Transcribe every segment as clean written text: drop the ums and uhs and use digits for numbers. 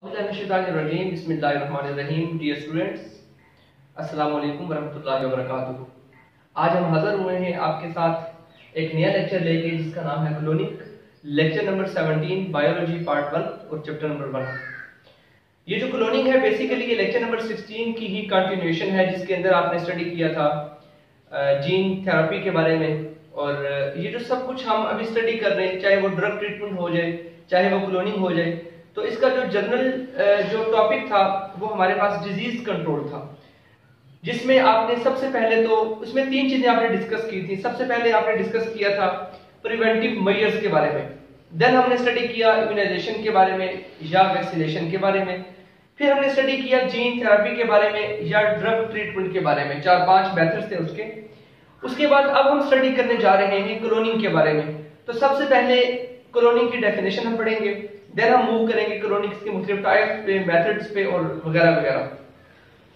बिस्मिल्लाहिर्रहमानिर्रहीम। Dear students, अस्सलाम वालेकुम वरहमतुल्लाहि वबरकातुहू। आज हम हाजिर हुए हैं आपके साथ एक नया लेक्चर लेके जिसका नाम है clonic, lecture number 17, biology part 1 और चैप्टर नंबर 1। ये जो क्लोनिंग है बेसिकली ये लेक्चर नंबर 16 की ही कंटिन्यूएशन है, जिसके अंदर आपने स्टडी किया था जीन थेरेपी के बारे में। और ये जो सब कुछ हम अभी स्टडी कर रहे हैं, चाहे वो ड्रग ट्रीटमेंट हो जाए, चाहे वो क्लोनिंग हो जाए, तो इसका जो जनरल जो टॉपिक था वो हमारे पास डिजीज कंट्रोल था, जिसमें आपने सबसे पहले तो उसमें तीन चीजें आपने डिस्कस की थी। सबसे पहले आपने डिस्कस किया था प्रिवेंटिव मेजर्स के बारे में, देन हमने स्टडी किया इम्यूनाइजेशन के बारे में या वैक्सीनेशन के बारे में, फिर हमने स्टडी किया जीन थेरेपी के बारे में या ड्रग ट्रीटमेंट के बारे में। 4-5 मेथड्स थे उसके बाद अब हम स्टडी करने जा रहे हैं क्लोनिंग के बारे में। तो सबसे पहले क्लोनिंग की डेफिनेशन हम पढ़ेंगे, देन हम मूव करेंगे क्लोनिंग के मुख्तलिफ टाइप्स पे, मेथड्स पे और वगैरह वगैरह।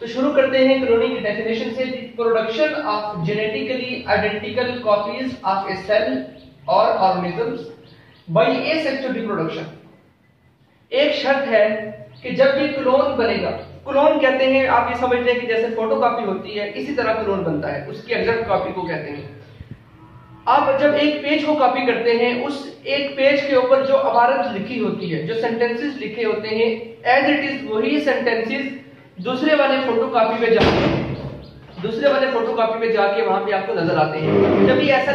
तो शुरू करते हैं क्लोनिंग की डेफिनेशन से। Production of genetically identical copies of a cell और ऑर्गेनिजम्स बाय एसेक्सुअल रिप्रोडक्शन। एक शर्त है कि जब भी क्लोन बनेगा, क्लोन कहते हैं, आप ये समझ लें कि जैसे फोटोकॉपी होती है इसी तरह क्लोन बनता है, उसकी एग्जैक्ट कॉपी को कहते हैं। आप जब एक पेज को कॉपी करते हैं, उस एक पेज के ऊपर जो इबारत लिखी होती है, जो सेंटेंसेस लिखे होते हैं, एज इट इज वही सेंटेंसेस दूसरे वाले फोटोकॉपी पे जाके वहां पे आपको नजर आते हैं। कभी ऐसा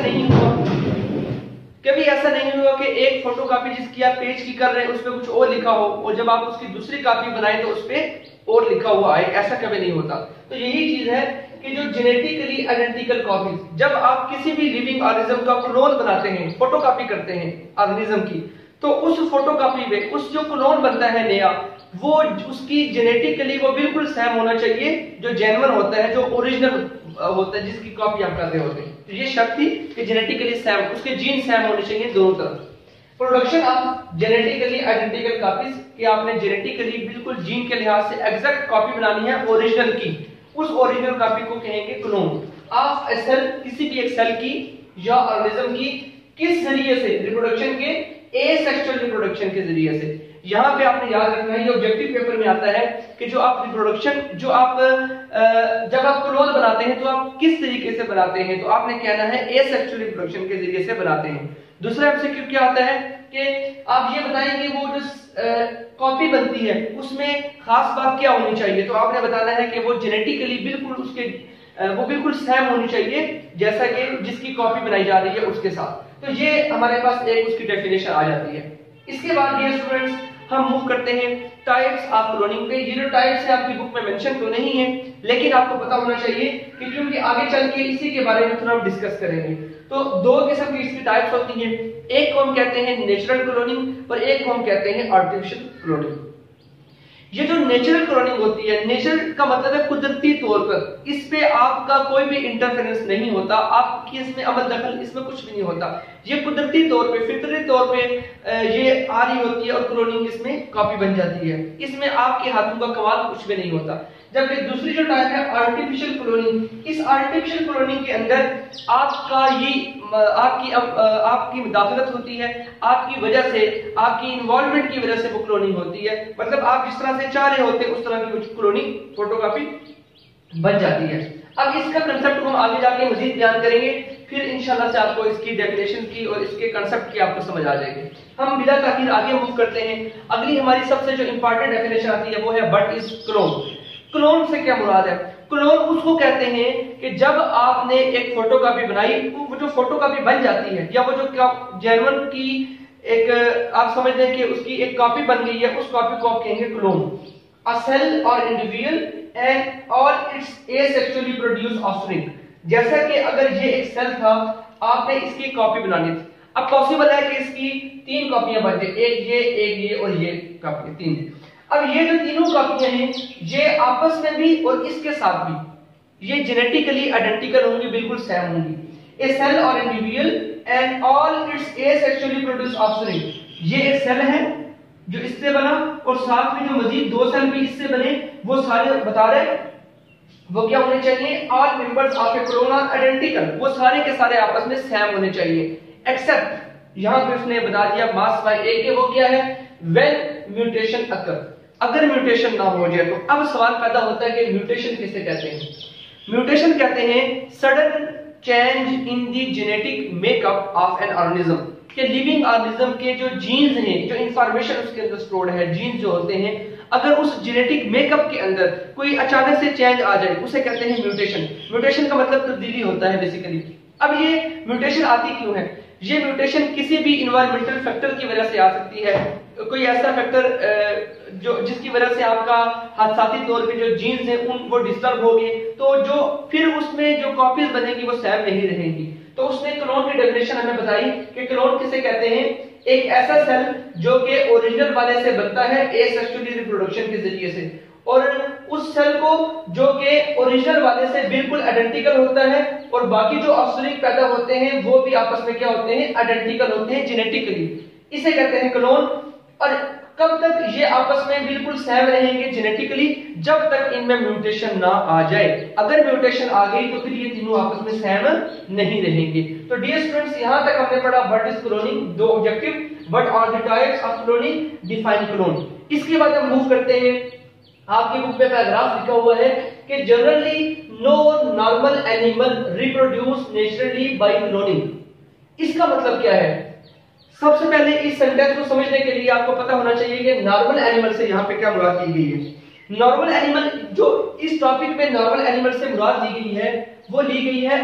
नहीं हुआ कि एक फोटोकॉपी जिसकी आप पेज की कर रहे हैं उस पे कुछ और लिखा हो और जब आप उसकी दूसरी कॉपी बनाए तो उस पे और लिखा हुआ आए, ऐसा कभी नहीं होता। तो यही चीज है कि जो जेनेटिकली आइडेंटिकल कॉपीज, जब आप किसी भी लिविंग ऑर्गेनिज्म का क्लोन बनाते हैं, फोटोकॉपी करते हैं ऑर्गेनिज्म की, तो उस फोटोकॉपी में उस जो क्लोन बनता है नया, वो उसकी जेनेटिकली वो बिल्कुल सेम होना चाहिए जो जेन्युइन होता है, जो ओरिजिनल होता है, जिसकी कॉपी आप कर रहे होते हैं। तो ये शर्त थी कि जेनेटिकली सेम, उसके जीन सेम होने चाहिए दोनों तरफ। Production of genetically identical copies, कि आपने जेनेटिकली बिल्कुल जीन के लिहाज से एग्जैक्ट कॉपी बनानी है ओरिजिनल की, उस ओरिजिनल कॉपी को कहेंगे क्लोन ऑफ ए सेल, किसी भी एक सेल की या ऑर्गेनिज्म की। किस जरिए से? रिप्रोडक्शन के, एसेक्सुअल रिप्रोडक्शन के जरिए से। यहां पे आपने याद रखना है, ये ऑब्जेक्टिव पेपर में आता है कि जो आप रिप्रोडक्शन, जो आप जब आप क्लोन बनाते हैं तो आप किस तरीके से बनाते हैं, तो आपने कहना है एसेक्सुअल रिप्रोडक्शन के जरिए से बनाते हैं। दूसरा एमसीक्यू क्या आता है कि आप ये बताएं कि वो जो कॉपी बनती है उसमें खास बात क्या होनी चाहिए, तो आपने बताना है कि वो जेनेटिकली बिल्कुल उसके वो बिल्कुल सेम होनी चाहिए जैसा कि जिसकी कॉपी बनाई जा रही है उसके साथ। तो ये हमारे पास एक उसकी डेफिनेशन आ जाती है। इसके बाद ये स्टूडेंट्स हम मूव करते हैं टाइप्स ऑफ क्लोनिंग पे। ये जो टाइप्स है आपकी बुक में मेंशन तो नहीं है, लेकिन आपको पता होना चाहिए कि क्योंकि आगे चल के इसी के बारे में थोड़ा हम डिस्कस करेंगे। तो दो किस्म की इसकी टाइप्स होती हैं, एक को हम कहते हैं नेचुरल क्लोनिंग और एक को हम कहते हैं आर्टिफिशियल क्लोनिंग। ये जो नेचुरल क्लोनिंग होती है, नेचुरल का मतलब है कुदरती तौर पर, इस पे आपका कोई भी इंटरफेरेंस नहीं होता, आपकी इसमें अमल दखल इसमें कुछ भी नहीं होता। ये कुदरती तौर पे, फितरी तौर पे ये आ रही होती है और क्लोनिंग इसमें कॉपी बन जाती है, इसमें आपके हाथों का कमाल कुछ भी नहीं होता। जबकि दूसरी जो टाइप है आर्टिफिशियल क्लोनिंग, इस आर्टिफिशियल क्लोनिंग के अंदर आपका ये आपकी मुदाखलत होती है, आपकी वजह से, आपकी इन्वॉल्वमेंट की वजह से वो क्लोनिंग होती है। मतलब आप जिस तरह से चाह रहे होते हैं उस तरह की क्लोनिंग फोटोकॉपी बन जाती है। अब इसका कंसेप्ट हम आगे जाके मजीद बयान करेंगे, फिर इंशाल्लाह से आपको इसकी डेफिनेशन की और इसके कंसेप्ट की आपको समझ आ जाएगी। हम बिला ताखीर आगे मूव करते हैं। अगली हमारी सबसे जो इंपॉर्टेंट डेफिनेशन आती है वो है व्हाट इज क्लोन। क्लोन से क्या मुराद है? क्लोन उसको कहते हैं कि जब आपने एक फोटोकॉपी बनाई, वो जो फोटोकॉपी बन जाती है या वो जो जेन्युइन की एक आप समझ लें कि उसकी एक कॉपी बन गई है, उस कॉपी को आप कहेंगे क्लोन। अ सेल और इंडिविजुअल एंड और इट्स एसेक्सुअली प्रोड्यूस ऑफस्प्रिंग। जैसा कि अगर ये एक सेल था, आपने इसकी कॉपी बनानी थी, अब पॉसिबल है कि इसकी 3 कॉपियां बन जाए, एक ये और ये कॉपी, 3। अब ये जो तीनों कॉपियां हैं ये आपस में भी और इसके साथ भी ये जेनेटिकली आइडेंटिकल होंगी, बिल्कुल सेम होंगी। ए सेल और individual and all it's asexually produce offspring. ये एक सेल है जो इससे बना और साथ में जो मजीद 2 सेल भी इससे बने, वो सारे बता रहे वो क्या होने चाहिए, all members of a clone are identical, वो सारे के सारे आपस में सेम होने चाहिए, एक्सेप्ट यहां पे उसने बता दिया मास बाय ए के, वो क्या है, व्हेन म्यूटेशन अकर, अगर म्यूटेशन ना हो जाए तो अब सवाल पैदा होता है कि म्यूटेशन किसे कहते हैं। म्यूटेशन कहते हैं sudden change in the genetic makeup of an organism, कि लिविंग ऑर्गेनिज्म के जो जीन्स हैं, जो इंफॉर्मेशन उसके अंदर स्टोर्ड है, जीन्स जो होते हैं, अगर उस जेनेटिक मेकअप के अंदर कोई अचानक से चेंज आ जाए उसे कहते हैं म्यूटेशन। म्यूटेशन का मतलब तब्दीली होता है बेसिकली। अब ये म्यूटेशन आती क्यों है? ये म्यूटेशन किसी भी इन्वायरमेंटल फैक्टर की वजह से आ सकती है, कोई ऐसा फैक्टर जो जिसकी वजह से आपका हादसाती तौर पे जो जीन्स हैं उन वो डिस्टर्ब हो गए, तो जो फिर उसमें जो कॉपीज बनेगी वो सेम नहीं रहेंगी। तो उसने क्लोन की डेफिनेशन हमें बताई कि क्लोन किसे कहते हैं, एक ऐसा सेल जो कि ओरिजिनल वाले से बनता है एसेक्सुअली रिप्रोडक्शन के जरिए से, और उस सेल को जो कि ओरिजिनल वाले से बिल्कुल आइडेंटिकल होता है, और बाकी जो ऑफस्प्रिंग पैदा होते हैं वो भी आपस में क्या होते हैं, आइडेंटिकल होते हैं जेनेटिकली, इसे कहते हैं क्लोन। और कब तक ये आपस में बिल्कुल सेम रहेंगे जेनेटिकली? जब तक इनमें म्यूटेशन ना आ जाए। अगर म्यूटेशन आ गई तो फिर ये तीनों आपस में सेम नहीं रहेंगे। तो डियर स्टूडेंट्स, यहां तक हमने पढ़ा व्हाट इज क्लोनिंग, दो objective, what are the types of cloning, define clone. इसके बाद हम मूव करते हैं, आपकी बुक में पैराग्राफ लिखा हुआ है कि generally no normal animal reproduce naturally by cloning. इसका मतलब क्या है? सबसे पहले इस सेंटेंस को समझने के लिए आपको पता होना चाहिए कि नॉर्मल एनिमल से यहाँ पे क्या मुराद की गई है। नॉर्मल एनिमल, जो इस टॉपिक में नॉर्मल एनिमल से मुराद ली गई है वो ली गई है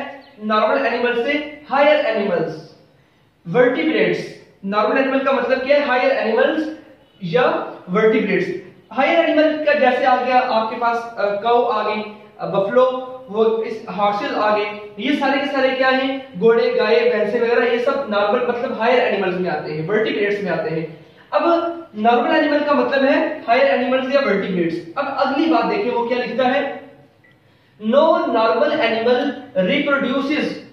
नॉर्मल एनिमल से higher animals, vertebrates. Normal animal का मतलब क्या है? हायर एनिमल्स या वर्टिब्रेट्स। हायर एनिमल का जैसे आ गया आपके पास काऊ आ गई, बफलो, वो इस हॉर्सेस आ गए, ये सारे के सारे क्या हैं? घोड़े, गाय, भैंसे वगैरह, ये सब नॉर्मल मतलब हायर एनिमल्स में आते हैं, वर्टिब्रेट्स में आते हैं। अब नॉर्मल एनिमल का मतलब है हायर एनिमल्स या वर्टिब्रेट्स। अब अगली बात देखिए वो क्या लिखता है, नो नॉर्मल एनिमल रिप्रोड्यूसेस,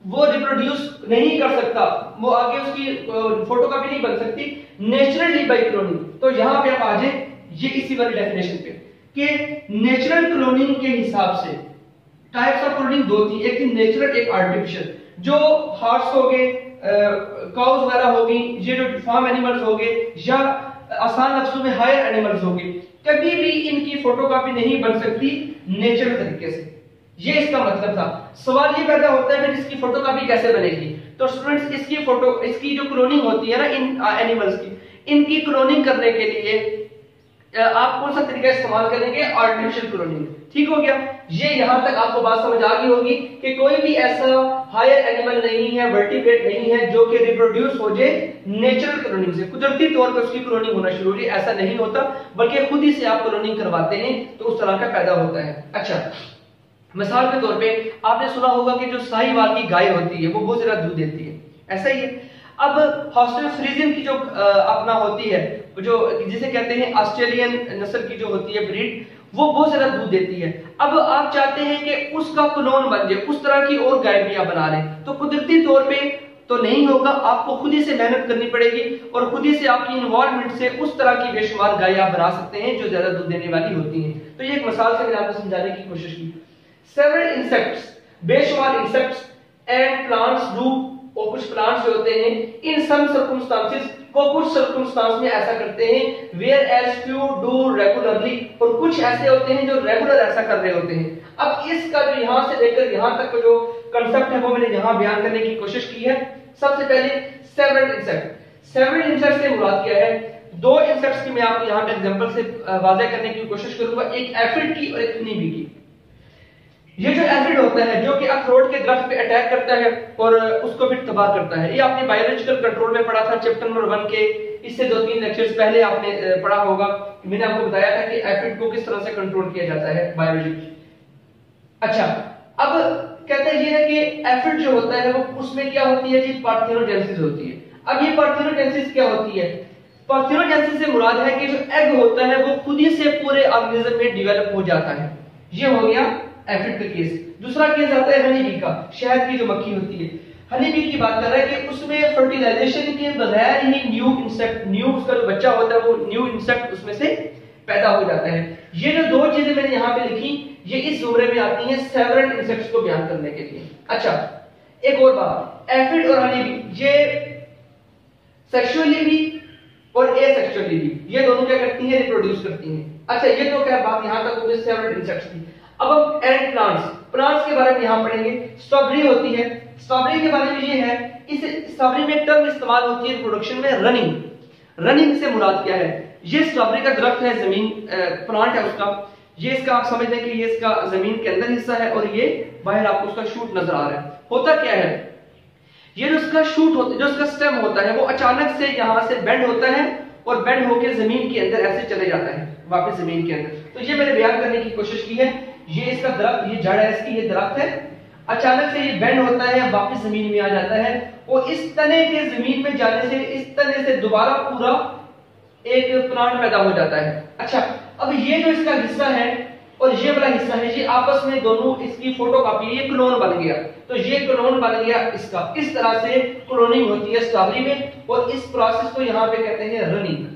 वो रिप्रोड्यूस नहीं कर सकता, वो आगे उसकी फोटोकॉपी नहीं बन सकती नेचुरली बाय क्लोनिंग। तो यहां पे आप आ जाए ये इसी वाली डेफिनेशन पे कि नेचुरल क्लोनिंग के हिसाब से टाइप्स ऑफ क्लोनिंग दो थी, एक थी नेचुरल, एक आर्टिफिशियल। जो हॉर्स हो गए, काउज वगैरह हो गई, ये जो फार्म एनिमल्स हो गए, या आसान लफ्जों में हायर एनिमल्स हो गए, कभी भी इनकी फोटोकॉपी नहीं बन सकती नेचुरल तरीके से। ये इसका मतलब था। सवाल ये पैदा होता है फिर इसकी फोटोकॉपी कैसे बनेगी? तो स्टूडेंट्स, इसकी जो क्लोनिंग होती है ना इन एनिमल्स की, इनकी क्लोनिंग करने के लिए आप कौन सा तरीका इस्तेमाल करेंगे? Artificial cloning. ठीक हो गया। ये यहां तक आपको बात समझ आ गई होगी कि कोई भी ऐसा हायर एनिमल नहीं है, वर्टिब्रेट नहीं है जो कि रिप्रोड्यूस हो जाए नेचुरल क्लोनिंग से, कुदरती तौर पर उसकी क्लोनिंग होना शुरू हो जाए, ऐसा नहीं होता, बल्कि खुद ही से आप क्लोनिंग करवाते हैं तो उस तरह का पैदा होता है। अच्छा, मिसाल के तौर पे आपने सुना होगा कि जो साहिवाल की गाय होती है वो बहुत ज्यादा दूध देती है, ऐसा ही है। अब हॉस्टेल फ्रीजियन की जो अपना होती है, जो जिसे कहते हैं ऑस्ट्रेलियन नस्ल की जो होती है ब्रीड, वो बहुत ज्यादा दूध देती है। अब आप चाहते हैं कि उसका क्लोन बन जाए, उस तरह की और गाय भी आप बना लें, तो कुदरती तौर पे तो नहीं होगा, आपको खुद ही से मेहनत करनी पड़ेगी और खुद ही से आपकी इन्वॉल्वमेंट से उस तरह की बेशुमार गाय आप बना सकते हैं जो ज्यादा दूध देने वाली होती हैं। तो ये एक मिसाल से मैंने आपको समझाने की कोशिश की। सेवरल इंसेक्ट्स, बेशुमार इंसेक्ट्स एंड प्लांट्स डू, और कुछ प्लांट्स जो होते हैं इन सम सर्कमस्टांसेस, वो कुछ सर्कमस्टांस में ऐसा करते हैं, whereas few do regularly, और कुछ ऐसे होते हैं जो रेगुलर ऐसा कर रहे होते हैं। अब इसका जो यहां से लेकर यहां तक जो कंसेप्ट है वो मैंने यहां बयान करने की कोशिश की है। सबसे पहले सेवरल इंसेक्ट। सेवरल इंसेक्ट से मुराद क्या है? दो इंसेक्ट्स की मैं आपको यहां पे एग्जांपल से वाज़ेह करने की कोशिश करूंगा, एक एफिड की और एक हनीबी की। ये जो एफिड होता है जो कि अखरोट के दरख्त पे अटैक करता है और उसको भी तबाह करता है, ये आपने बायोलॉजिकल कंट्रोल में पढ़ा था चैप्टर नंबर 1 के, इससे 2-3 लेक्चर्स पहले आपने पढ़ा होगा। मैंने आपको बताया था कि एफिड को किस तरह से कंट्रोल किया जाता है बायोलॉजी। अच्छा, अब कहते हैं ये है कि एफिड जो होता है वो उसमें क्या होती है जी? पार्थेनोजेनेसिस होती है। अब ये पार्थेनोजेनेसिस क्या होती है? पार्थेनोजेनेसिस से मुराद है कि जो एग होता है वो खुद ही से पूरे ऑर्गेनिज्म में डेवलप हो जाता है। ये हो गया एफिड का केस। दूसरा केस आता है हनीबी का, शहद की जो मक्खी होती है। हनीबी की बात कर रहा है कि उसमें फर्टिलाइजेशन के बगैर ही न्यू इंसेक्ट, न्यू उसका जो बच्चा होता है वो न्यू इंसेक्ट उसमें से पैदा हो जाता है। ये जो दो चीजें मैंने यहाँ पे लिखी ये इस जुमरे में आती हैं सेवरल इंसेक्ट्स को बयान करने के लिए। अच्छा, एक और बात, एफिड और हनीबी ये सेक्सुअली भी और एसेक्सुअली भी, ये दोनों क्या करती हैं, रिप्रोड्यूस करती हैं। अच्छा, ये तो क्या बात यहां तक हो गई इंसेक्ट्स की। अब हम एंड प्लांट्स, प्लांट्स के बारे में यहां पढ़ेंगे। स्ट्रॉबेरी होती है, स्ट्रॉबेरी के बारे में ये है, इस स्ट्रॉबेरी में टर्म इस्तेमाल होती है प्रोडक्शन में रनिंग। रनिंग से मुराद क्या है, ये स्ट्रॉबेरी का दरख्त है, जमीन प्लांट है उसका, ये इसका आप समझ लें कि ये इसका जमीन के अंदर हिस्सा है और ये बाहर आपको उसका शूट नजर आ रहा है। होता क्या है, ये जो उसका शूट होता है, जो उसका स्टेम होता है, वो अचानक से यहां से बेंड होता है और बेंड होकर जमीन के अंदर ऐसे चले जाता है वापस जमीन के अंदर। तो ये मैंने बयान करने की कोशिश की है, ये इसका दरख्त, ये जड़ है इसकी, ये दरख्त है, अचानक से ये बेंड होता है, वापस जमीन में आ जाता है और इस तने के जमीन में जाने से इस तने से दोबारा पूरा एक प्लांट पैदा हो जाता है। अच्छा, अब ये जो इसका हिस्सा है और ये वाला हिस्सा है, ये आपस में दोनों इसकी फोटोकॉपी, ये क्लोन बन गया। तो ये क्लोन बन गया इसका। इस तरह से क्लोनिंग होती है स्ट्रॉबेरी में और इस प्रोसेस को यहां पे कहते हैं रनिंग,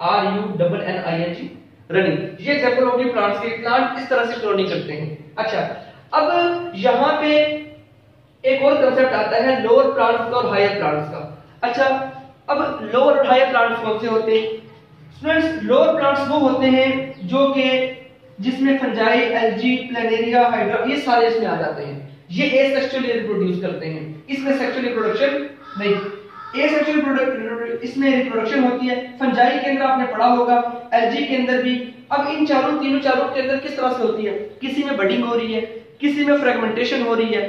RUNNING, रनिंग। ये एग्जांपल होगी प्लांट्स के, प्लांट इस तरह से क्लोनिंग करते हैं। अच्छा, अब यहां पे एक और कंसेप्ट आता है लोअर प्लांट्स का और हायर प्लांट्स का। अच्छा, अब लोअर और हायर प्लांट्स कौन से होते हैं स्टूडेंट्स? लोअर प्लांट्स वो होते हैं जो कि जिसमें फंजाई, एल्गी, प्लेनेरिया, हाइड्रा, ये सारे इसमें आ जाते हैं। ये एसेक्सुअली रिप्रोड्यूस करते हैं, इसमें सेक्सुअली रिप्रोडक्शन नहीं। एसेक्सुअल प्रोडक्ट, इसमें रिप्रोडक्शन होती है। फंजाई के अंदर आपने पढ़ा होगा, एल्गी के अंदर भी। अब इन तीनों चारों के अंदर किस तरह से होती है, किसी में बडिंग हो रही है, किसी में फ्रेगमेंटेशन हो रही है।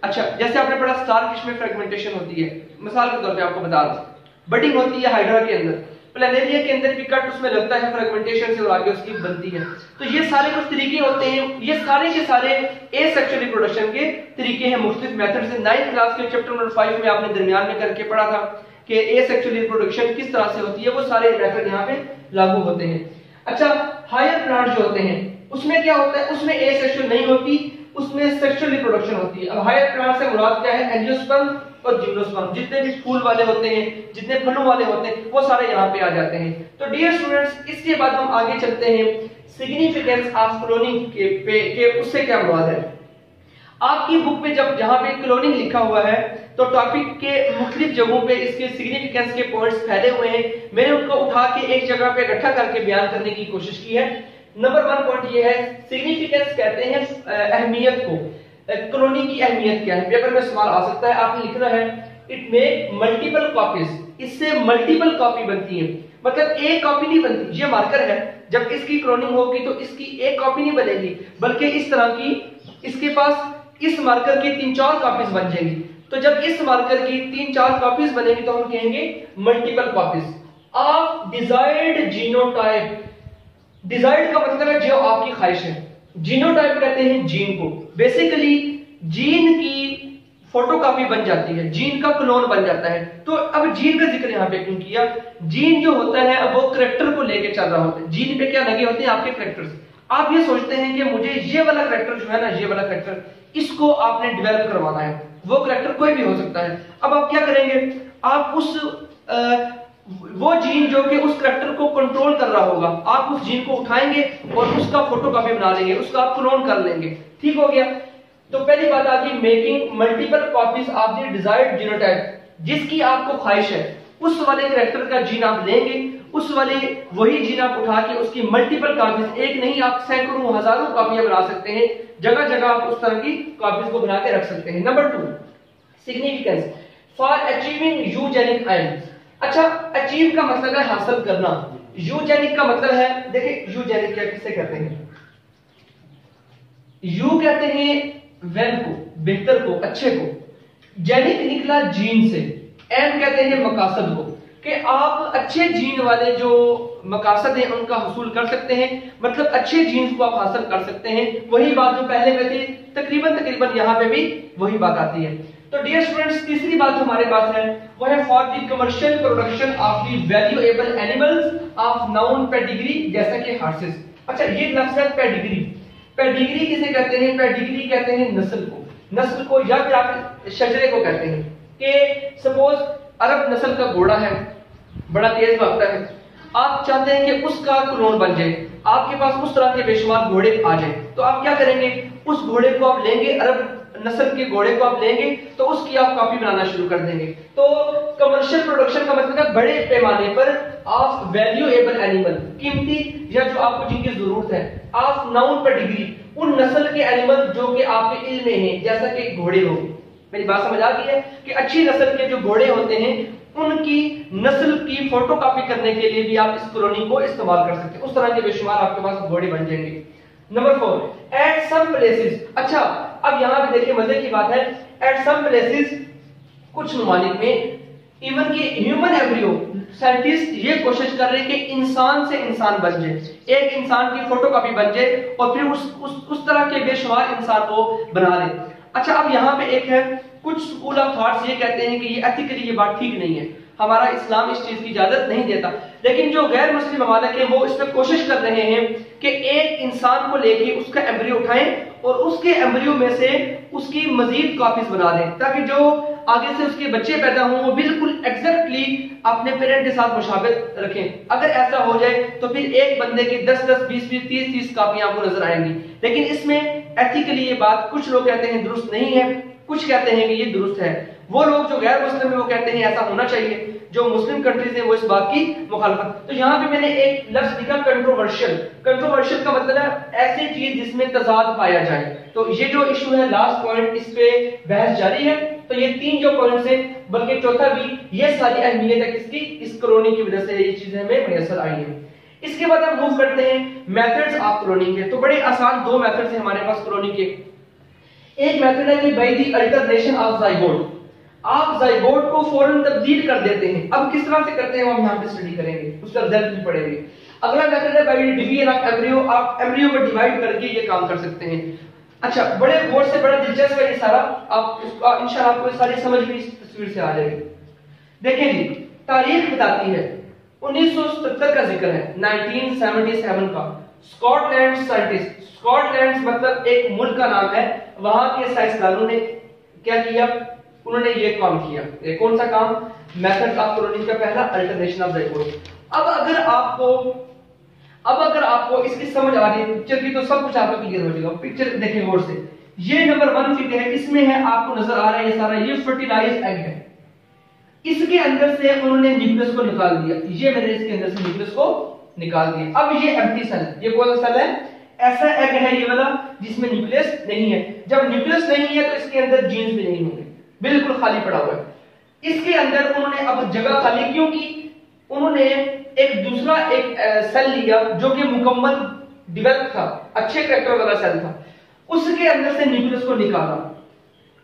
अच्छा, जैसे आपने पढ़ा स्टारफिश में फ्रेगमेंटेशन होती है, मिसाल के तौर पे आपको बता रहा हूं, बडिंग होती है हाइड्रा के अंदर, प्लेनेरिया के अंदर भी कट उसमें लगता है फ्रेगमेंटेशन से और आगे उसकी बनती है। तो ये सारे कुछ तरीके होते हैं, ये सारे के सारे एसेक्सुअल रिप्रोडक्शन के तरीके हैं, मुख्तलिफ मेथड्स हैं। 9th क्लास के चैप्टर नंबर 5 में आपने दरमियान में करके पढ़ा था कि एसेक्सुअल रिप्रोडक्शन किस तरह से होती है, वो सारे मेथड यहाँ पे लागू होते हैं। अच्छा, हायर प्लांट जो होते हैं उसमें क्या होता है, उसमें एसेक्सुअल नहीं होती, उसमें सेक्सुअल रिप्रोडक्शन होती है। अब हायर प्लांट से मुराद क्या है, एंजियोस्पर्म और जिम्नोस्पर्म, जितने भी फूल वाले होते हैं, जितने फलों वाले होते हैं, वो सारे यहाँ पे आ जाते हैं। तो डियर स्टूडेंट्स, इसके बाद हम आगे चलते हैं सिग्निफिकेंस ऑफ क्लोनिंग के उससे क्या मुराद है। आपकी बुक में जब जहां पे क्लोनिंग लिखा हुआ है तो टॉपिक के मुख्तलिफ जगहों पे इसके सिग्निफिकेंस के पॉइंट्स फैले हुए हैं, मैंने उनको उठा के एक जगह पे इकट्ठा करके बयान करने की कोशिश की है। नंबर 1 पॉइंट ये है, सिग्निफिकेंस कहते हैं अहमियत को। क्लोनिंग की अहमियत क्या है, पेपर में सवाल आ सकता है, आपने लिखना है इट मेक मल्टीपल कॉपीज, इससे मल्टीपल कॉपी बनती है, मतलब एक कॉपी नहीं बनती। ये मार्कर है, जब इसकी क्लोनिंग होगी तो इसकी एक कॉपी नहीं बनेगी, बल्कि इस तरह की इसके पास इस मार्कर की 3-4 कॉपीज बन जाएंगी। तो जब इस मार्कर की 3-4 कॉपीज बनेगी तो हम कहेंगे multiple copies of desired genotype. Desired का मतलब है जो आपकी ख्वाहिश है, जीनोटाइप कहते हैं जीन को। बेसिकली जीन की फोटोकॉपी बन जाती है, जीन का क्लोन बन जाता है। तो अब जीन का जिक्र यहाँ पे क्यों किया, जीन जो होता है अब वो करैक्टर को लेके चल रहा होता है। जीन पे क्या लगे होते हैं, आपके करैक्टर्स। आप ये सोचते हैं कि मुझे ये वाला करैक्टर जो है ना, ये वाला करैक्टर, इसको आपने डेवलप करवाना है। वो करैक्टर कोई भी हो सकता है। अब आप क्या करेंगे, आप वो जीन जो कि उस करैक्टर को कंट्रोल कर रहा होगा, आप उस जीन को उठाएंगे और उसका फोटोकॉपी बना लेंगे, उसका आप क्लोन कर लेंगे। ठीक हो गया। तो पहली बात आ गई making multiple copies of the desired genotype, जिसकी आपको ख्वाहिश है उस वाले करैक्टर का जीन आप लेंगे, उस वाले वही जीन आप उठा के उसकी मल्टीपल कॉपीज, एक नहीं आप सैकड़ों हजारों कॉपियां बना सकते हैं, जगह जगह आप उस तरह की कॉपीज को बना के रख सकते हैं। Number 2, significance for achieving eugenic and. अच्छा, अचीव का मतलब है हासिल करना, यूजेनिक का मतलब है, देखिए यूजेनिक क्या किससे कहते हैं, यू कहते हैं वेल को, बेहतर को, अच्छे को, जेनिक निकला जीन से, एन कहते हैं मकासद को, कि आप अच्छे जीन वाले जो मकासद हैं उनका हसूल कर सकते हैं, मतलब अच्छे जीन्स को आप हासिल कर सकते हैं। वही बात जो पहले में थी, तकरीबन यहां पे भी वही बात आती है। तो डियर स्टूडेंट्स, तीसरी बात हमारे पास है वो है for the commercial production of the valuable animals of noun pedigree, जैसा कि हॉर्सेस। अच्छा, ये लफ्ज है पेडिग्री। पेडिग्री किसे कहते हैं, पेडिग्री कहते हैं नस्ल को, नस्ल को, या फिर आप शजरे को कहते हैं। कि सपोज अरब नस्ल का घोड़ा है, बड़ा तेज भागता है, आप चाहते हैं कि उसका क्लोन बन जाए, आपके पास उस तरह के बेशुमार घोड़े आ जाए, तो आप क्या करेंगे, उस घोड़े को आप लेंगे, अरब नस्ल के घोड़े को आप लेंगे तो उसकी आप कॉपी बनाना शुरू कर देंगे। तो कमर्शियल प्रोडक्शन का मतलब है बड़े पैमाने पर ऑफ वैल्यूएबल एनिमल, कीमती या जो आपको जिनकी जरूरत है, ऑफ नाउन पर डिग्री, उन नस्ल के एनिमल जो कि आपके इल्म में हैं, जैसा कि घोड़े हो। मेरी बात समझ आती है कि अच्छी नस्ल के जो घोड़े होते हैं उनकी नस्ल की फोटोकॉपी करने के लिए भी आप इस कॉलोनी को इस्तेमाल कर सकते हैं। उस तरह के बेशुमार आपके पास घोड़े बन जाएंगे। Number 4, at some places. अच्छा, अब यहां पे देखिए मजे की बात है, एट सम प्लेसेस, कुछ ममालिक में इवन कि ह्यूमन एम्ब्रियो, साइंटिस्ट ये कोशिश कर रहे हैं कि इंसान से इंसान बन जाए, एक इंसान की फोटोकॉपी बन जाए और फिर उस तरह के बेशुमार इंसान को बना ले। अच्छा, अब यहाँ पे एक है, कुछ स्कूल ऑफ थॉट्स ये कहते हैं कि ये एथिकली ये बात ठीक नहीं है, हमारा इस्लाम इस चीज की इजाजत नहीं देता। लेकिन जो गैर मुस्लिम ममालिक है वो इस पर कोशिश कर रहे हैं कि एक इंसान को लेके उसका एम्ब्रियो उठाएं और उसके एम्ब्रियो में से उसकी मजीद कॉपीज बना दें, ताकि जो आगे से उसके बच्चे पैदा हों वो बिल्कुल एग्जैक्टली अपने पेरेंट के साथ मुशाबित रखें। अगर ऐसा हो जाए तो फिर एक बंदे की 10-10, 20-20, 30-30 कापियां आपको नजर आएंगी। लेकिन इसमें एथिकली ये बात कुछ लोग कहते हैं दुरुस्त नहीं है, कुछ कहते हैं कि ये दुरुस्त है। वो लोग जो गैर मुस्लिम है वो कहते हैं ऐसा होना चाहिए, जो मुस्लिम कंट्रीज है वो इस बात की मुखालफत। तो यहाँ पे मैंने एक लफ्ज लिखा कंट्रोवर्शियल। कंट्रोवर्शियल का मतलब है ऐसी चीज जिसमें तजाद पाया जाए। तो ये जो इशू है, लास्ट पॉइंट, इस पे बहस जारी है। तो ये 3 जो पॉइंट्स है, बल्कि चौथा भी, ये सारी अहमियत है किसकी, इस कॉलोनी की वजह से ये चीजें हमें मैसर आई हैं। इसके बाद हम मूव करते हैं मेथड्स ऑफ क्लोनिंग के। तो बड़े आसान 2 मेथड्स हैं हमारे पास क्लोनिंग के। एक मेथड है कि by the alternation of zygote, आप जाइगोट को फौरन तब्दील कर देते हैं। अब किस तरह से करते हैं वो हम यहाँ पे स्टडी करेंगे, उसका रिजल्ट भी पढ़ेंगे। अगला मेथड है बाय डिवीजन ऑफ एम्ब्रियो, आप एम्ब्रियो को डिवाइड करके ये काम कर सकते हैं। अच्छा, बड़े गौर से, बड़ा दिलचस्प है ये सारा, आप इंशाल्लाह आपको सारी समझ भी इस तस्वीर से आ जाएगी। देखिए जी, तारीख बताती है 1977 का जिक्र है, 1977 का। स्कॉटलैंड साइंटिस्ट, स्कॉटलैंड मतलब एक मुल्क का नाम है, वहां के साइंसदानों ने क्या किया, उन्होंने ये काम किया। ये कौन सा काम, मेथड ऑफ क्लोनिंग का पहला, अल्टरनेशन ऑफ जाइगोट। अब अगर आपको इसकी समझ आ रही है पिक्चर की, तो सब कुछ आपको क्लियर हो जाएगा। पिक्चर देखें गौर से, ये नंबर 1 फिगर है, इसमें है, आपको नजर आ रहा है ये सारा, ये फर्टिलाइज्ड एग है। इसके अंदर से उन्होंने न्यूक्लियस को निकाल दिया, ये मैंने इसके अंदर से न्यूक्लियस को निकाल दिया। अब ये एम्प्टी सेल, ये कौन सा सेल है, ऐसा एग है ये वाला जिसमें न्यूक्लियस नहीं है। जब न्यूक्लियस नहीं है तो इसके अंदर जीन्स भी नहीं होंगे, बिल्कुल खाली पड़ा हुआ है। इसके अंदर उन्होंने अब जगह खाली क्यों की, उन्होंने एक दूसरा सेल लिया जो कि मुकम्मल डेवलप था, अच्छे कैरेक्टर वाला सेल था, उसके अंदर से न्यूक्लियस को निकाला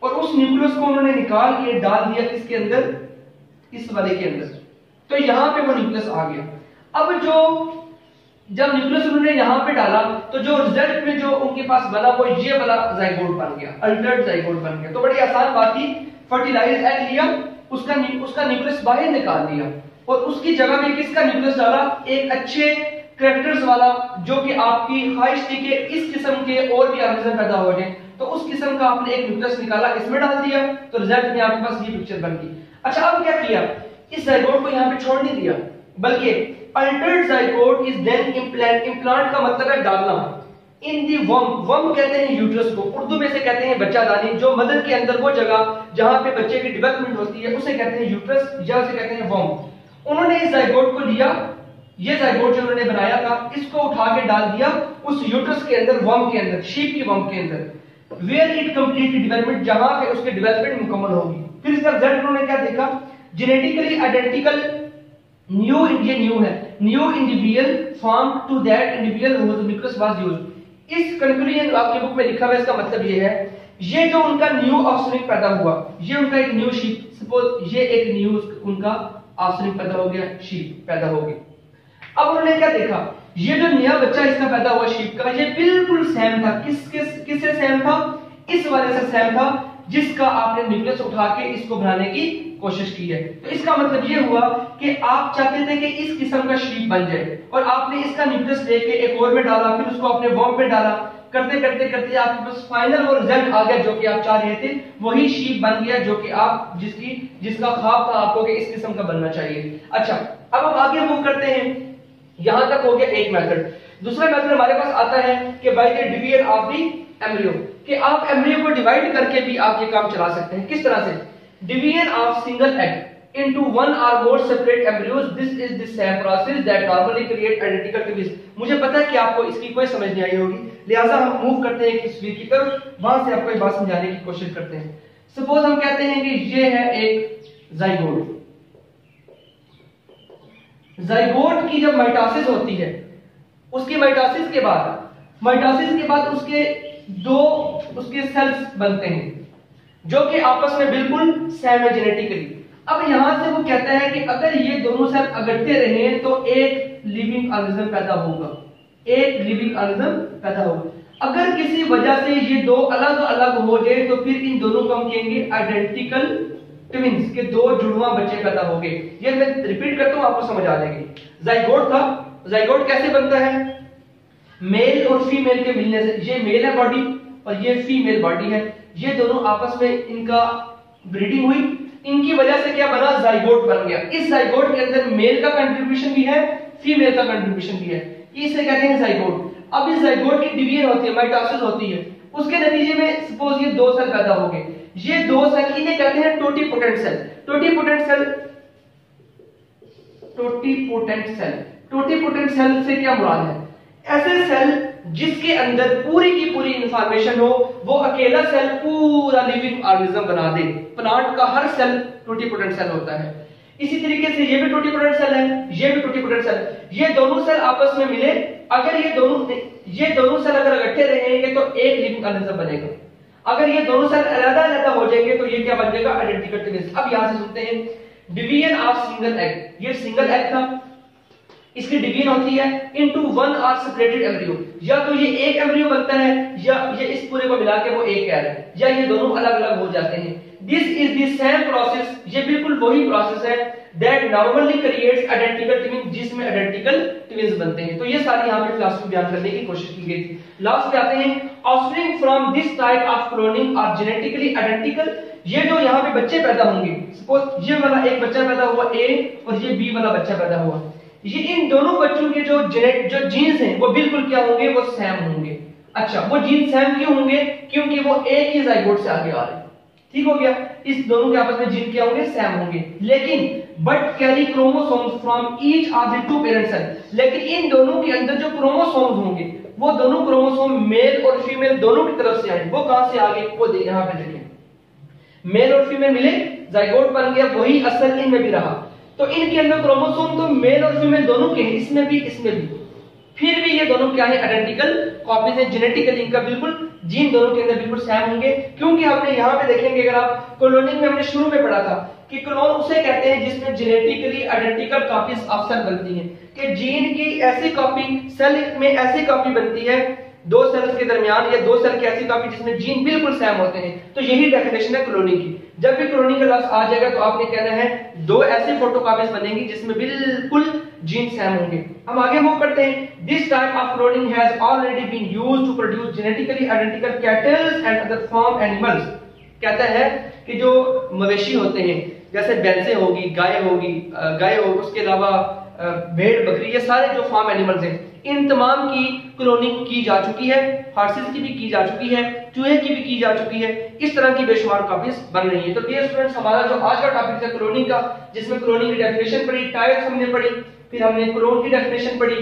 और उस न्यूक्लियस को उन्होंने निकाल के डाल दिया किसके अंदर, इस वाले के अंदर। तो यहां पे वो न्यूक्लियस आ गया। अब जब न्यूक्लियस उन्होंने यहां पे डाला तो जो रिजल्ट में जो उनके पास बना वो ये वाला जाइगोट बन गया, अल्टर्ड जाइगोट बन गया। तो बड़ी आसान बात थी, फर्टिलाइज्ड एग लिया, उसका न्यूक्लियस बाहर निकाल दिया और उसकी जगह में किसका न्यूक्लियस डाला, एक अच्छे कैरेक्टर्स वाला जो कि आपकी ख्वाहिश थी कि इस किस्म के और भी ऑर्गेनिज्म पैदा हो जाए, तो उस किस्म का आपने एक न्यूक्लियस निकाला, इसमें डाल दिया, तो रिजल्ट में आपके पास ये पिक्चर बन गई। अच्छा, अब क्या किया, इस जाइगोट को यहाँ पे छोड़ नहीं दिया, बल्कि altered zygote is then implant, implant का मतलब है डालना, इन दी वर्म कहते हैं यूट्रस को, उर्दू में से कहते हैं बच्चादानी, जो मदर के अंदर वो जगह जहां पे बच्चे की डेवलपमेंट होती है उसे कहते हैं यूट्रस या उसे कहते हैं वर्म। उन्होंने इस जाइगोट को लिया, ये जाइगोट जो उन्होंने बनाया था इसको उठा के डाल दिया उस यूट्रस के अंदर, वर्म के अंदर, शीप की वर्म के अंदर, वेयर इट कंप्लीटली डेवलपमेंट, जहां पे उसकी डेवलपमेंट मुकम्मल होगी। फिर इसका रिजल्ट उन्होंने क्या देखा, जेनेटिकली आइडेंटिकल न्यू है, new individual form to that individual whose nucleus was used. इस कंक्लूजन आपकी बुक में लिखा हुआ है, इसका मतलब ये है, ये जो उनका न्यू ऑफस्प्रिंग पैदा हुआ, ये उनका एक न्यू शीप, सपोज ये एक न्यू उनका ऑफस्प्रिंग पैदा हो गया, शीप पैदा हो गई। अब उन्होंने क्या देखा, ये जो नया बच्चा इसका पैदा हुआ शीप का, ये बिल्कुल सेम था, किससे सेम था, इस वाले से सेम था जिसका आपने न्यूक्लियस उठा के इसको बनाने की कोशिश की है। तो इसका मतलब ये हुआ कि आप चाहते थे कि इस किस्म का शीप बन जाए और आपने इसका न्यूक्लियस लेके एक और में डाला, फिर उसको अपने वर्म पे डाला, करते करते करते आपके पास फाइनल वो रिजल्ट आ गया जो कि आप चाह रहे थे, वही शीप बन गया जो कि आप जिसका ख्वाब था आपको कि इस किस्म का बनना चाहिए। अच्छा, अब हम आगे मूव करते हैं, यहां तक हो गया एक मेथड। दूसरा मेथड हमारे पास आता है कि by the division of the embryo. कि आप एम्ब्रियो को डिवाइड करके भी आप ये काम चला सकते हैं। किस तरह से? Division of single egg into one or more separate embryos, this is the same process that normally create identical twins। मुझे पता है कि आपको इसकी कोई समझ नहीं आई होगी, लिहाजा हम मूव करते हैं किस वीक की तरफ, वहां से आपको एक बात समझाने की कोशिश करते हैं। सपोज हम कहते हैं कि ये है एक जाइगोट। जाइगोट की जब माइटोसिस होती है, उसकी माइटोसिस के बाद उसके दो उसके सेल्स बनते हैं जो कि आपस में बिल्कुल सेम है जेनेटिकली। अब यहां से वो कहता है कि अगर ये दोनों सेल अगड़ते रहे तो एक लिविंग ऑर्गेनिज्म पैदा होगा। अगर किसी वजह से ये दो अलग अलग हो जाए तो फिर इन दोनों को हम कहेंगे आइडेंटिकल ट्विंस, के दो जुड़वा बच्चे पैदा होंगे। ये मैं रिपीट करता हूं, आपको समझ आ जाएगी। जाइगोट था, जाइगोट कैसे बनता है? मेल और फीमेल के मिलने से। ये मेल है बॉडी और ये फीमेल बॉडी है, ये दोनों आपस में इनका ब्रीडिंग हुई, इनकी वजह से क्या बना? जाइगोट बन गया। इस जाइगोट के अंदर मेल का कंट्रीब्यूशन भी है, फीमेल का कंट्रीब्यूशन भी है, इसे कहते हैं जाइगोट। अब इस जाइगोट की डिवीजन होती है, माइटोसिस होती है, उसके नतीजे में सपोज ये दो सेल पैदा हो गए। ये दो सेल इन्हें कहते हैं टोटीपोटेंट सेल। टोटीपोटेंट सेल से क्या मुराद है? ऐसे सेल जिसके अंदर पूरी की पूरी इंफॉर्मेशन हो, वो अकेला सेल पूरा लिविंग ऑर्गेनिज्म बना दे। प्लांट का हर सेल टोटीपोटेंट सेल होता है। इसी तरीके से ये भी टोटीपोटेंट सेल है, ये भी टोटीपोटेंट सेल। ये दोनों सेल आपस में मिले, अगर ये दोनों सेल अगर इकट्ठे रहेंगे तो एक लिविंग ऑर्गेनिज्म बनेगा। अगर ये दोनों सेल अलग-अलग हो जाएंगे तो ये क्या बन जाएगा? Identical twins. अब यहां से सुनते हैं डिवीजन ऑफ सिंगल एग। ये सिंगल एग था, इसकी डिवीजन होती है into one or separated embryo. या तो ये एक एम्ब्रियो बनता है या ये इस पूरे को मिला के वो एक कह रहा है, या ये दोनों अलग अलग हो जाते हैं। This is the same process, ये बिल्कुल वही प्रोसेस है that normally creates identical twin, जिसमें आइडेंटिकल ट्विन्स बनते हैं। तो ये सारी यहां पे फिलॉसफी बयान करने की कोशिश की गई थी। लास्ट में आते हैं offspring from this type of cloning are genetically identical. ये जो यहाँ पे बच्चे पैदा होंगे, सपोज ये वाला एक बच्चा पैदा हुआ ए और ये बी वाला बच्चा पैदा हुआ, ये इन दोनों बच्चों के जो जीन्स हैं वो बिल्कुल क्या होंगे? वो सेम होंगे। अच्छा, वो जीन सेम क्यों होंगे? क्योंकि वो एक ही जाइगोट से आगे आ रहे हैं। ठीक हो गया? इस दोनों के आपस में जीन क्या होंगे? सेम होंगे। लेकिन but carry chromosomes from each of the two parent cell. लेकिन इन दोनों के अंदर जो क्रोमोसोम्स होंगे वो दोनों क्रोमोसोम मेल और फीमेल दोनों की तरफ से आए। वो कहां से आगे? वो यहां पे देखें, मेल और फीमेल मिले, जाइगोट बन गया, वही असर इनमें भी रहा। तो इनके अंदर क्रोमोसोम तो मेल और फीमेल दोनों के हैं, इसमें भी इसमें भी, फिर भी ये दोनों क्या है? आइडेंटिकल कॉपीज है। जेनेटिकली इनका बिल्कुल जीन दोनों के अंदर बिल्कुल सेम होंगे। क्योंकि हमने यहाँ पे देखेंगे, अगर आप क्लोनिंग में हमने शुरू में पढ़ा था कि क्लोन उसे कहते हैं जिसमें genetically identical copies of cell बनती हैं, कि जीन की ऐसी कॉपी सेल में ऐसी कॉपी बनती है दो सेल्स के दरमियान, या दो सेल की ऐसी कॉपी जिसमें जीन बिल्कुल सेम होते हैं। तो यही डेफिनेशन है क्लोनिंग की। जब भी क्लोनिंग का लफ्ज आ जाएगा तो आपने कहना है दो ऐसे फोटोकॉपीज बनेंगी जिसमें बिल्कुल जीन सेम होंगे। हम आगे मूव करते हैं। This type of cloning has already been used to produce genetically identical cattle and other farm animals. कहता है कि जो मवेशी होते हैं, जैसे भैंसें होगी, गाय होगी, उसके अलावा भेड़ बकरी, ये सारे जो फार्म एनिमल्स हैं, इन तमाम की क्लोनिंग की जा चुकी है। हॉर्सेस की भी की जा चुकी है, चूहे की भी की जा चुकी है। इस तरह की बेशुमार कॉपीज बन रही है। तो डियर स्टूडेंट्स, हमारा जो आज का टॉपिक है क्लोनिंग का, जिसमें क्लोनिंग की डेफिनेशन पढ़ी, टाइप्स हमने पढ़ी, फिर हमने क्लोन की डेफिनेशन पढ़ी,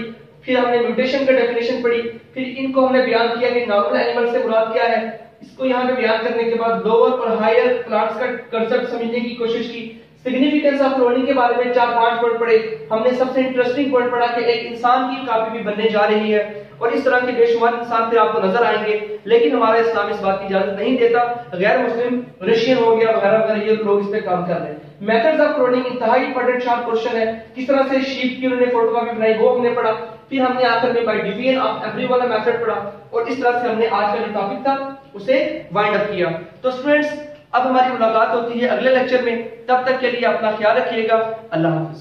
फिर हमने म्यूटेशन का डेफिनेशन पढ़ी, फिर इनको हमने बयान किया कि नॉर्मल एनिमल से मुराद क्या है। इसको यहाँ पे बयान करने के बाद लोअर और हायर प्लांट्स का कंसेप्ट समझने की कोशिश की। सिग्निफिकेंस ऑफ क्लोनिंग के बारे में 4-5 पॉइंट पढ़े। हमने सबसे इंटरेस्टिंग पॉइंट पढ़ा कि एक इंसान की कॉपी भी बनने जा रही है और इस तरह के बेशुमार इंसान फिर आपको नजर आएंगे, लेकिन हमारा इस्लाम इस बात की इजाजत नहीं देता। गैर मुस्लिम रशियन हो गया वगैरह वगैरह, ये लोग इस पे काम कर रहे हैं। मेथड्स ऑफ क्लोनिंग इंतहाई इंपॉर्टेंट शार्प क्वेश्चन है। किस तरह से शीप की उन्होंने फोटोकॉपी बनाई वो हमने पढ़ा। फिर हमने आखिर में बाय डिवीजन ऑफ एम्ब्रियो वाला मेथड पढ़ा और इस तरह से हमने आज का जो टॉपिक था उसे वाइंड अप किया। तो स्टूडेंट्स, अब हमारी मुलाकात होती है अगले लेक्चर में। तब तक के लिए अपना ख्याल रखिएगा। अल्लाह हाफिज।